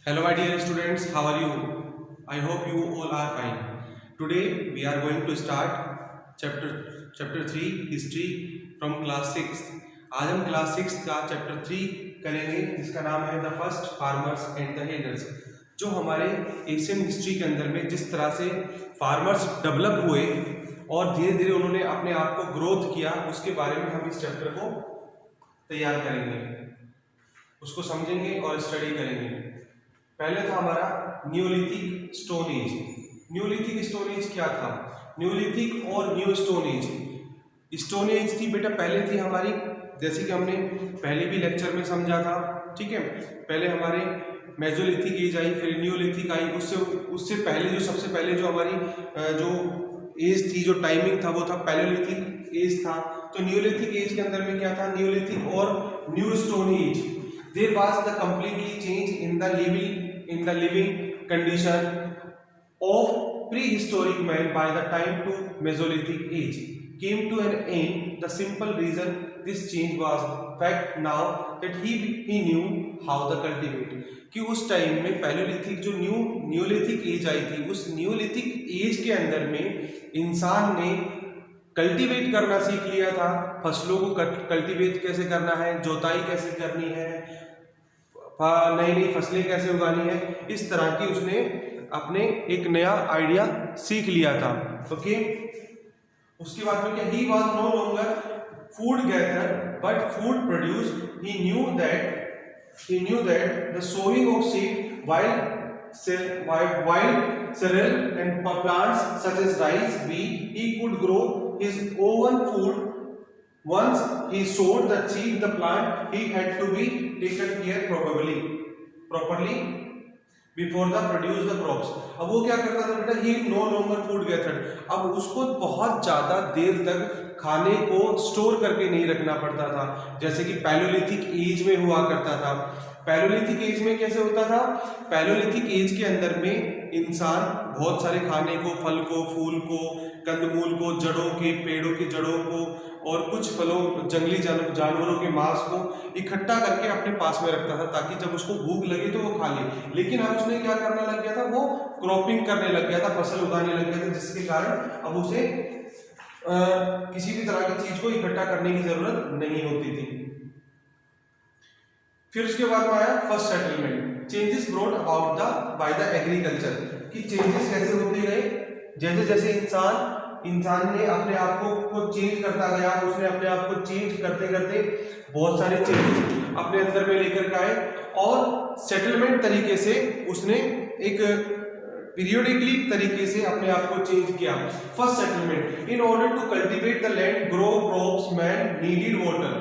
Hello my dear students, how are you? I hope you all are fine. Today we are going to start chapter 3 history from class 6. आज हम class 6 का chapter 3 करेंगे जिसका नाम है the first farmers and the headers. जो हमारे Asian history के अंदर में जिस तरह से फार्मर्स डेवलप हुए और धीरे धीरे उन्होंने अपने आप को ग्रोथ किया, उसके बारे में हम इस चैप्टर को तैयार करेंगे, उसको समझेंगे और स्टडी करेंगे। पहले था हमारा Neolithic stone age. Neolithic stone age क्या था? न्यूलिथिक और new stone age. Stone age थी बेटा पहले थी हमारी, जैसे कि हमने पहले भी लेक्चर में समझा था, ठीक है। पहले हमारे मेसोलिथिक एज आई, फिर न्यूलिथिक आई, उससे पहले जो सबसे पहले जो हमारी जो एज थी, जो टाइमिंग था, वो था पैलेयोलिथिक एज था। तो न्यूलिथिक एज के अंदर में क्या था? न्यूलिथिक और new stone age. There was the completely change in the living condition of prehistoric man by the time to Mesolithic age came to an end. The simple reason this change was fact now that he knew how to cultivate. कि उस time में पैलेयोलिथिक जो neolithic as I थी, उस neolithic age के अंदर में इंसान ने कल्टीवेट करना सीख लिया था। फसलों को कल्टीवेट कैसे करना है, जोताई कैसे करनी है, नई नई फसलें कैसे उगानी है, इस तरह की उसने अपने एक नया आइडिया सीख लिया था। ओके, उसके बाद में क्या? He was no longer food gatherer but food produce. He knew that the sowing of seed wild cereal and plants such as rice, wheat, he could grow his own food. Once he sowed the seed, the plant, he had to be taken care properly before the produce the crops. अब वो क्या करता था बेटा? He no longer food gathered. अब उसको बहुत ज्यादा देर तक खाने को स्टोर करके नहीं रखना पड़ता था, जैसे कि पैलेयोलिथिक एज में हुआ करता था। पैलेयोलिथिक एज में कैसे होता था? पैलेयोलिथिक एज के अंदर में इंसान बहुत सारे खाने को, फल को, फूल को, कंदमूल को, जड़ों के, पेड़ों की जड़ों को और कुछ फलों, जंगली जानवरों के मांस को इकट्ठा करके अपने पास में रखता था, ताकि जब उसको भूख लगे तो वो खा ले। लेकिन अब उसने क्या करने लग गया था? वो क्रॉपिंग करने लग गया था, फसल उगाने लग गया था, जिसके कारण अब उसे किसी भी तरह की चीज को इकट्ठा करने की जरूरत नहीं होती थी। फिर उसके बाद में आया first settlement. Changes brought about by the agriculture. कि चेंजेस कैसे होते गए? जैसे जैसे इंसान ने अपने आप को चेंज करता गया, उसने अपने आप को चेंज करते करते बहुत सारे चेंजेस अपने अंदर में लेकर के आए और सेटलमेंट तरीके से उसने एक पीरियोडिकली तरीके से अपने आप को चेंज किया। First settlement. In order to cultivate the land, grow crops, man needed water.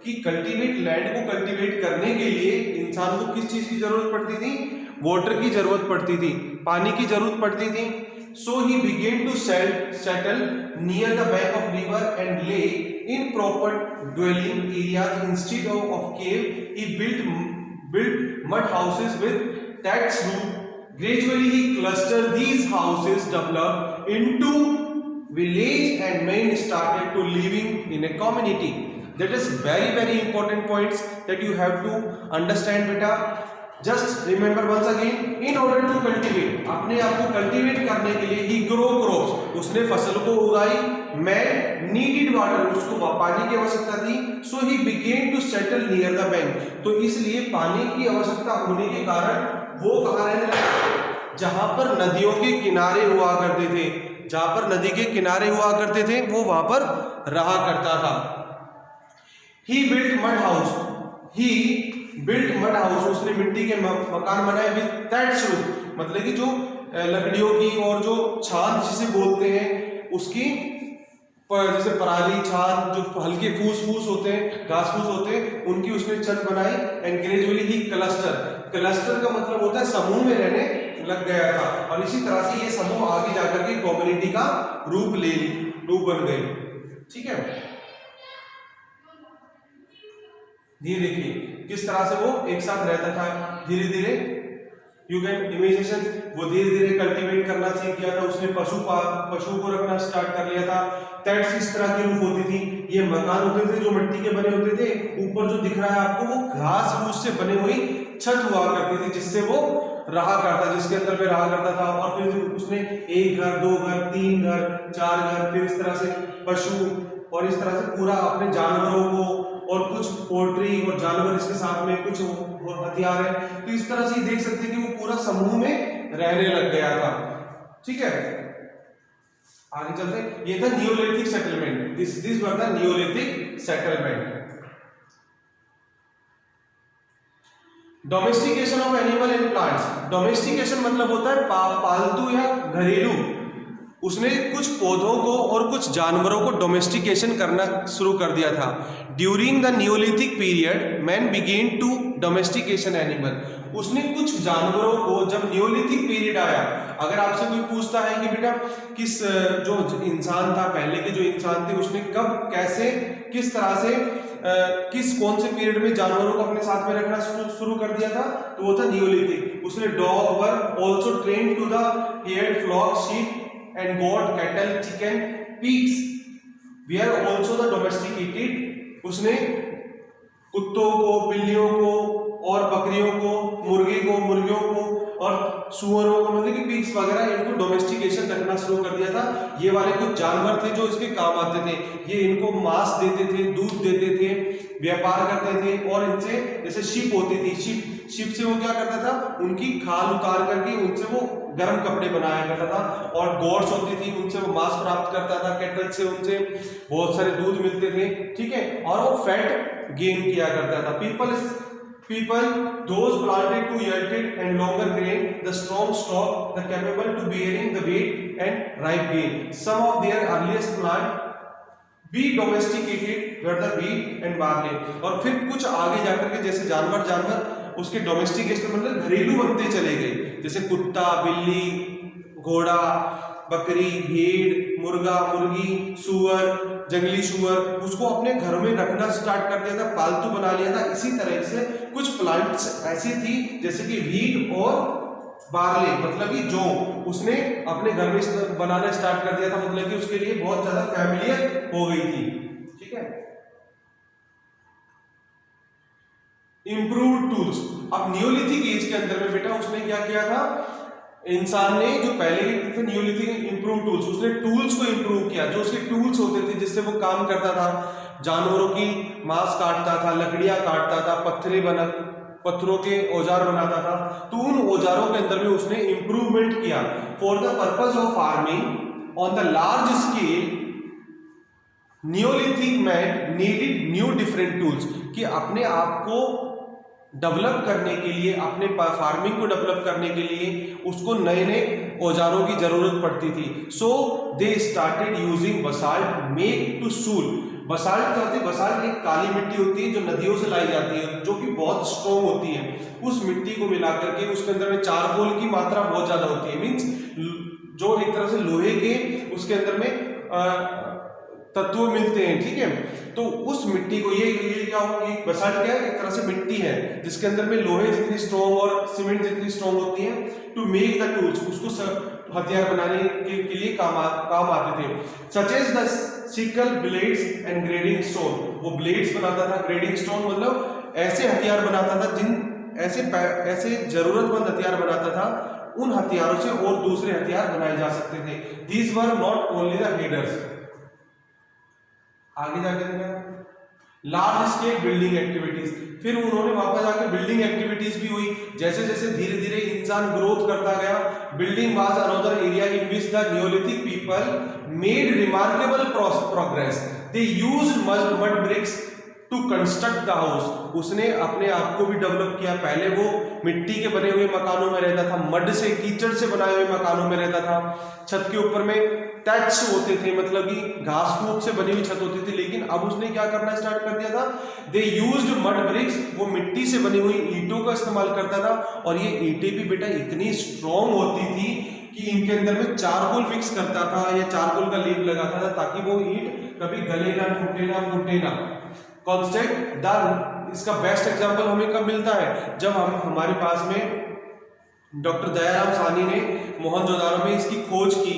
कि कल्टीवेट लैंड को कल्टीवेट करने के लिए इंसान को किस चीज की जरूरत पड़ती थी? वाटर की जरूरत पड़ती थी, पानी की जरूरत पड़ती थी। So he began to settle near the bank of river and lake in proper dwelling areas instead of cave. He built mud houses with thatched roof. Gradually he clustered these houses, developed into village and men started to living in a community. That is very important points that you have to understand beta. Just remember once again, in order to cultivate, अपने आप को cultivate करने के लिए he grow crops, उसने फसल को उगाई। Man needed water, उसको पानी की आवश्यकता थी। So he began to settle near the bank. तो इसलिए पानी की आवश्यकता होने के कारण वो कहाँ रहने लगा? जहां पर नदियों के किनारे हुआ करते थे, जहां पर नदी के किनारे हुआ करते थे वो वहां पर रहा करता था। He built mud house, उसने मिट्टी के मकान बनाए with thatched roof, मतलब कि जो लकड़ियों की और जो छान जिसे बोलते हैं उसकी, जैसे पराली छान, जो हल्के फूस होते हैं, घास फूस होते हैं, उनकी उसने छत बनाई। एंड ग्रेजुअली ही क्लस्टर का मतलब होता है समूह में रहने लग गया था, और इसी तरह से ये समूह आगे जाकर के कम्युनिटी का रूप बन गए। ठीक है, ये देखिए किस तरह से वो एक साथ रहता था। धीरे धीरे यू कैन इमेजिनेशन, वो धीरे धीरे कल्टीवेट करना सीख गया था। उसने पशु को रखना स्टार्ट कर लिया था। टैट्स इस तरह की रूफ होती थी, ये मकान होते थे जो मिट्टी के बने होते थे। ऊपर जो दिख रहा है आपको वो घास फूस से बनी हुई छत हुआ करती थी, जिससे वो रहा करता, जिसके अंदर में रहा करता था। और फिर उसने 1 घर, 2 घर, 3 घर, 4 घर, फिर इस तरह से पशु और इस तरह से पूरा अपने जानवरों को, और कुछ पोल्ट्री और जानवर इसके साथ में, कुछ हथियार है। तो इस तरह से देख सकते हैं कि वो पूरा समूह में रहने लग गया था। ठीक है, आगे चलते हैं। ये था Neolithic settlement. This were the Neolithic settlement. Domestication of animal and plants. Domestication मतलब होता है पालतू या घरेलू। उसने कुछ पौधों को और कुछ जानवरों को डोमेस्टिकेशन करना शुरू कर दिया था। During the Neolithic period man began to domestication animal. उसने कुछ जानवरों को, जब नियोलिथिक पीरियड आया, अगर आपसे कोई पूछता है कि बेटा किस जो इंसान था, पहले के जो इंसान थे, उसने कब, कैसे, किस तरह से, कौन से पीरियड में जानवरों को अपने साथ में रखना शुरू कर दिया था, तो वो था नियोलिथिक। उसने dog were also trained to the herd flock, sheep and goat, cattle, chicken, pigs were also the domesticated। उसने कुत्तों को, बिल्लियों को और बकरियों को, मुर्गे को, मुर्गियों को और सुअरों को, मतलब कि पिग्स वगैरह, इनको डोमेस्टिकेशन रखना शुरू कर दिया था। ये वाले कुछ जानवर थे जो इसके काम आते थे। ये इनको मांस देते थे, दूध देते थे, व्यापार करते थे। और इनसे, जैसे शिप होती थी, शिप से वो क्या करता था, उनकी खाल उतार करके उनसे वो गर्म कपड़े बनाया करता था। और गोट्स होती थी, उनसे वो मांस प्राप्त करता था। कैटल से उनसे बहुत सारे दूध मिलते थे। ठीक है, और वो फैट गेन किया करता था। People, those planted to yielded and longer grain, the strong stock, the capable to bearing the weight and ripe grain. Some of their earliest plant be domesticated were the wheat and barley। और फिर कुछ आगे जाकर के जैसे जानवर उसके domestication मतलब घरेलू बनते चले गए, जैसे कुत्ता, बिल्ली, घोड़ा, बकरी, भेड़, मुर्गा, मुर्गी, सुअर, जंगली सुअर, उसको अपने घर में रखना स्टार्ट कर दिया था, पालतू बना लिया था। इसी तरह से कुछ प्लांट्स ऐसी थी जैसे कि व्हीट और बार्ले, मतलब कि जौ, उसने अपने घर में बनाना स्टार्ट कर दिया था। मतलब कि उसके लिए बहुत ज्यादा फैमिलियर हो गई थी। ठीक है, इंप्रूव्ड टूल्स। अब नियोलिथिक एज के अंदर में बेटा उसने क्या किया था, इंसान ने जो पहले के थे नियोलिथिक इंप्रूव टूल्स, उसने टूल्स को इंप्रूव किया। जो उसके टूल्स होते थे जिससे वो काम करता था, जानवरों की मांस काटता था, लकड़ियां काटता था, पत्थरों के औजार बनाता था। तो उन औजारों के अंदर में उसने इंप्रूवमेंट किया। For the purpose of farming on the large scale Neolithic man needed new different tools, कि अपने आप को डेवलप करने के लिए, अपने फार्मिंग को डेवलप करने के लिए उसको नए नए औजारों की जरूरत पड़ती थी। So they started using basalt make टू सूल। बसाल्ट क्या होती है, बसाल्ट एक काली मिट्टी होती है जो नदियों से लाई जाती है, जो कि बहुत स्ट्रॉन्ग होती है। उस मिट्टी को मिला करके उसके अंदर में चारकोल की मात्रा बहुत ज्यादा होती है, मीन्स जो एक तरह से लोहे के उसके अंदर में तत्व मिलते हैं। ठीक है, तो उस मिट्टी को ये क्या होगी, बसाल्ट क्या है, एक तरह से मिट्टी है जिसके अंदर में लोहे जितनी स्ट्रॉन्ग और सीमेंट जितनी स्ट्रॉन्ग होती है, टू मेक द टूल्स, उसको हथियार बनाने के लिए काम आते थे। Such as the sickle, blades and grading stone. वो ब्लेड्स बनाता था, ग्रेडिंग स्टोन मतलब ऐसे हथियार बनाता था, ऐसे जरूरतमंद हथियार बनाता था, उन हथियारों से और दूसरे हथियार बनाए जा सकते थे। These were not only the headers. आगे जाके देखा लार्ज स्केल बिल्डिंग एक्टिविटीज। फिर उन्होंने वापस आके बिल्डिंग एक्टिविटीज भी हुई। जैसे जैसे धीरे धीरे इंसान ग्रोथ करता गया, building was another area in which the Neolithic people made remarkable progress. They used mud bricks to construct the house. उसने अपने आप को भी डेवलप किया। पहले वो मिट्टी के बने हुए मकानों में रहता था, मड से, कीचड़ से बनाए हुए मकानों में रहता था। छत के ऊपर में टैच होते थे, मतलब कि घास फूस से बनी हुई छत होती थी। लेकिन अब उसने क्या करना स्टार्ट कर दिया था, दे यूज्ड मड ब्रिक्स। वो मिट्टी से बनी हुई ईंटों का इस्तेमाल करता था। और ये ईंटें भी बेटा इतनी स्ट्रॉन्ग होती थी कि इनके अंदर में चारकोल मिक्स करता था या चारकोल का लेप लगाता था, ताकि वो ईंट कभी गले ना, फूटे ना। कॉन्सेप्ट द, इसका बेस्ट एग्जांपल हमें कब मिलता है, जब हमारे पास में डॉक्टर दयाराम साहनी ने मोहनजोदाड़ो में इसकी खोज की।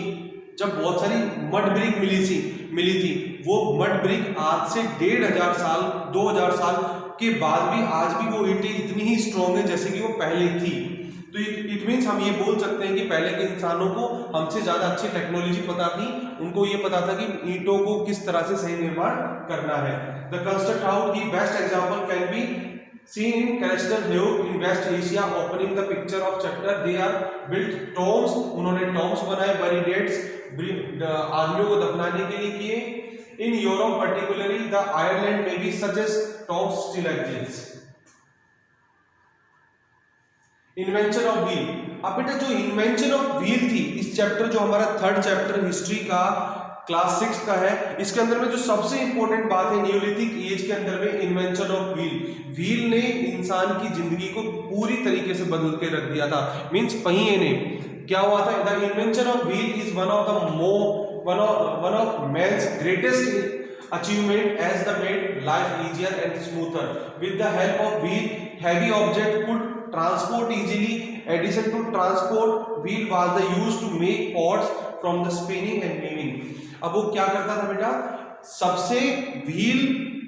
जब बहुत सारी मड ब्रिक मिली थी, वो मड ब्रिक आज से 1500 साल, 2000 साल के बाद भी आज भी वो ईंटें इतनी ही स्ट्रॉन्ग है जैसे कि वो पहले थी। तो तो इट मीन्स हम ये बोल सकते हैं कि पहले के इंसानों को हमसे ज्यादा अच्छी टेक्नोलॉजी पता थी, उनको ये पता था कि ईंटों को किस तरह से सही निर्माण करना है। द कंस्ट्रक्ट हाउस की best example can be seen in Crystal Lake in West Asia, opening the picture of chapter. They are built tombs, उन्होंने tombs बनाए, buried deads, आदमियों को दफनाने के लिए किए। In Europe particularly the Ireland may be such as tombs still exist. Invention of wheel. अब बेटा जो इन्वेंशन ऑफ व्हील थी, इस चैप्टर जो हमारा थर्ड चैप्टर हिस्ट्री का क्लास 6 का है, इसके अंदर में जो सबसे इंपॉर्टेंट बात है न्यूलिथिक एज के अंदर में इन्वेंशन ऑफ व्हील। व्हील ने इंसान की जिंदगी को पूरी तरीके से बदल के रख दिया था। मींस पहिए ने क्या हुआ था, the invention of wheel is one of man's greatest achievement as the made life easier and smoother. With the help of wheel heavy object could transport easily. Addition to transport, wheel was the used to make pots from the spinning and weaving. अब वो क्या करता था बेटा, सबसे wheel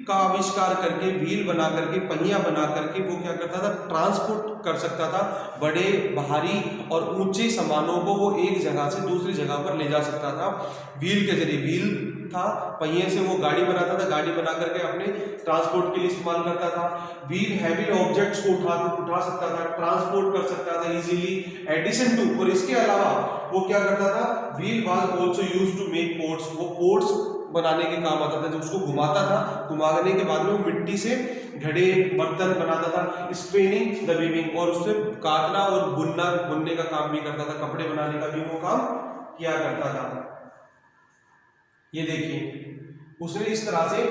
का आविष्कार करके, व्हील बना करके, पहिया बना करके वो क्या करता था, ट्रांसपोर्ट कर सकता था। बड़े भारी और ऊंचे सामानों को वो एक जगह से दूसरी जगह पर ले जा सकता था व्हील के जरिए। व्हील था, पहिए से वो गाड़ी बनाता था, गाड़ी बना करके अपने ट्रांसपोर्ट के लिए इस्तेमाल करता था। व्हील हैवी ऑब्जेक्ट्स को उठा सकता था, ट्रांसपोर्ट कर सकता था इजीली। एडिशन टू, और इसके अलावा वो क्या करता था, wheel was also used to make pots. वो पोट्स बनाने के काम आता था, जब उसको घुमाता था, घुमाने के बाद में वो मिट्टी से घड़े बर्तन बनाता था। स्पिनिंग द वीविंग, और उससे काटना और बुनने का काम भी करता था, कपड़े बनाने का भी वो काम किया करता था। ये देखिए उसने इस तरह से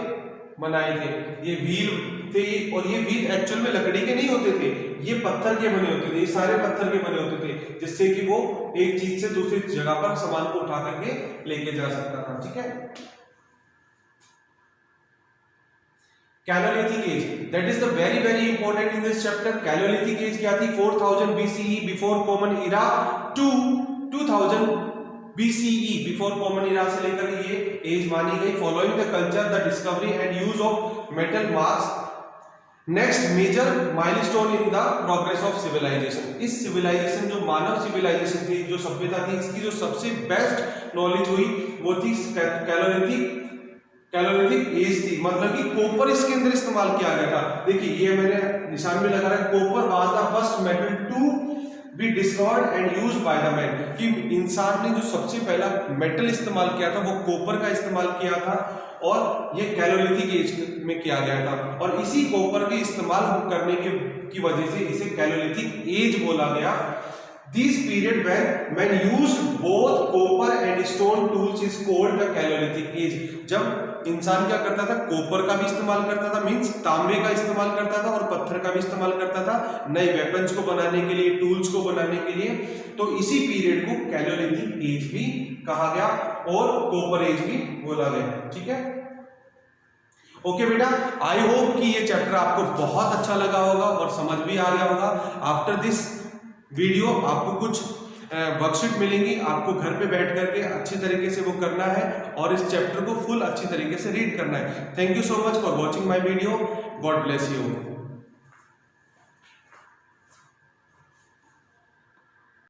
बनाए थे ये व्हील थे, और ये व्हील एक्चुअल में लकड़ी के नहीं होते थे, ये पत्थर के बने होते थे, ये सारे पत्थर के बने होते थे, जिससे कि वो एक चीज से दूसरी जगह पर सामान को उठा करके लेके जा सकता था। ठीक है, chalcolithic age, that is the very important in this chapter. Chalcolithic age क्या थी, 4000 BCE before common era to 2000 BCE before common era से लेकर ये एज मानी गई। Following the culture, the discovery and use of metal marks, next major milestone in the progress of civilisation. इस civilisation, जो मानव सिविलाइजेशन थी, जो सभ्यता थी, इसकी जो सबसे बेस्ट नॉलेज हुई वो थी कैलोलिथिक एज थी। मतलब कि कॉपर इसके अंदर इस्तेमाल किया गया था। देखिए ये मैंने निशान में लगा रहा है, copper was the first metal to be discovered and used by the man. कि इंसान ने जो सबसे पहला मेटल इस्तेमाल किया था वो कॉपर का इस्तेमाल किया था, और ये कैलोलिथिक एज में किया गया था। और इसी कॉपर के इस्तेमाल करने की वजह से इसे कैलोलिथिक एज बोला गया। This period when man used both copper and stone tools is called the Paleolithic age. जब इंसान क्या करता था, कॉपर का भी इस्तेमाल करता था, मींस तांबे का इस्तेमाल करता था, और पत्थर का भी इस्तेमाल करता था नए वेपन्स को बनाने के लिए, टूल्स को बनाने के लिए। तो इसी पीरियड को कैलोलिथिक एज भी कहा गया और कॉपर एज भी बोला गया। ठीक है, ओके बेटा, आई होप कि ये चैप्टर आपको बहुत अच्छा लगा होगा और समझ भी आ गया होगा। आफ्टर दिस वीडियो आपको कुछ वर्कशीट मिलेंगी, आपको घर पे बैठ करके अच्छी तरीके से वो करना है और इस चैप्टर को फुल अच्छी तरीके से रीड करना है। Thank you so much for watching my video. God bless you.